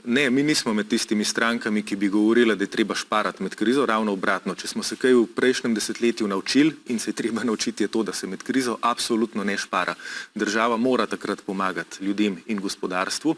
Ne, mi nismo med tistimi strankami, ki bi govorili, da je treba šparati med krizo, ravno obratno. Če smo se kaj v prejšnjem desetletju naučili in se je treba naučiti, je to, da se med krizo absolutno ne špara. Država mora takrat pomagati ljudem in gospodarstvu.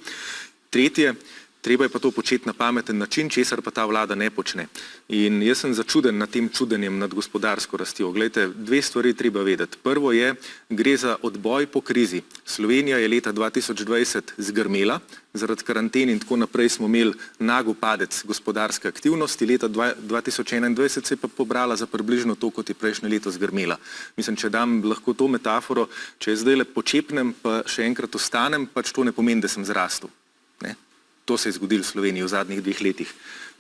Tretje, treba je pa to početi na pameten način, česar pa ta vlada ne počne. In jaz sem začuden nad tem čudenjem nad gospodarsko rastjo. Glejte, dve stvari treba vedeti. Prvo je, gre za odboj po krizi. Slovenija je leta 2020 zgrmela, zaradi karanten in tako naprej smo imeli nagel padec gospodarske aktivnosti, leta 2021 se je pa pobrala za približno to, kot je prejšnje leto zgrmela. Mislim, če dam lahko to metaforo, če jaz zdajle počepnem, pa še enkrat ostanem, pač to ne pomeni, da sem zrastel. Ne? To se je zgodilo v Sloveniji v zadnjih 2 letih.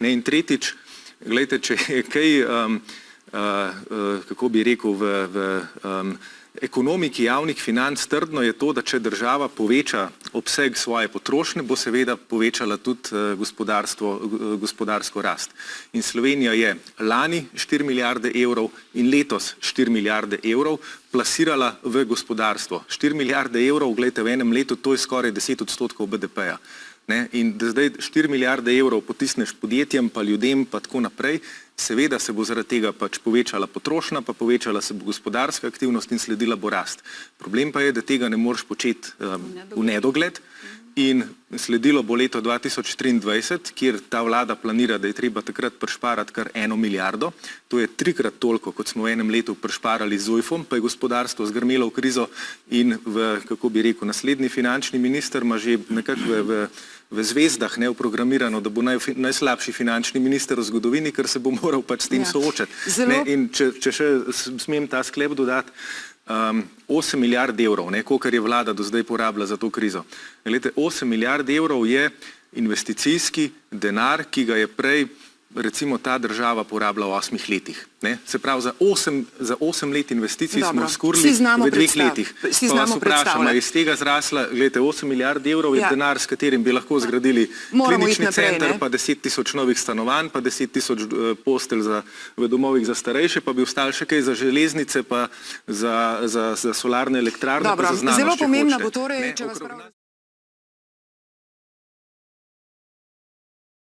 Ne, in tretjič, gledajte, če je kaj, kako bi rekel, v ekonomiki javnih financ trdno je to, da če država poveča obseg svoje potrošnje, bo seveda povečala tudi gospodarsko rast. In Slovenija je lani 4 milijarde evrov in letos 4 milijarde evrov plasirala v gospodarstvo. 4 milijarde evrov, gledajte, v enem letu to je skoraj 10% BDP-ja. Ne? In da zdaj 4 milijarde evrov potisneš podjetjem, pa ljudem, pa tako naprej, seveda se bo zaradi tega pač povečala potrošnja, pa povečala se bo gospodarska aktivnost in sledila bo rast. Problem pa je, da tega ne moreš početi v nedogled in sledilo bo leto 2023, kjer ta vlada planira, da je treba takrat prišparati kar 1 milijardo. To je 3-krat toliko, kot smo v enem letu prišparali z ZUJF-om, pa je gospodarstvo zgrmelo v krizo in kako bi rekel, naslednji finančni minister ima že nekako v zvezdah neuprogramirano, da bo najslabši finančni minister v zgodovini, ker se bo moral pač s tem soočati. In če še smem ta sklep dodati, 8 milijard evrov, kolikor je vlada do zdaj porabila za to krizo. Glede, 8 milijard evrov je investicijski denar, ki ga je prej recimo ta država porabila v 8 letih. Ne? Se pravi, za 8 let investicij smo skurili v 2 letih. Pa vas vprašam, je iz tega zrasla, gledajte, 8 milijard evrov je denar, s katerim bi lahko zgradili klinični center, pa 10 tisoč novih stanovanj, pa 10 tisoč postelj v domovih za starejše, pa bi ostali še kaj za železnice, pa za solarne elektrarne, pa za znanost, če hočete.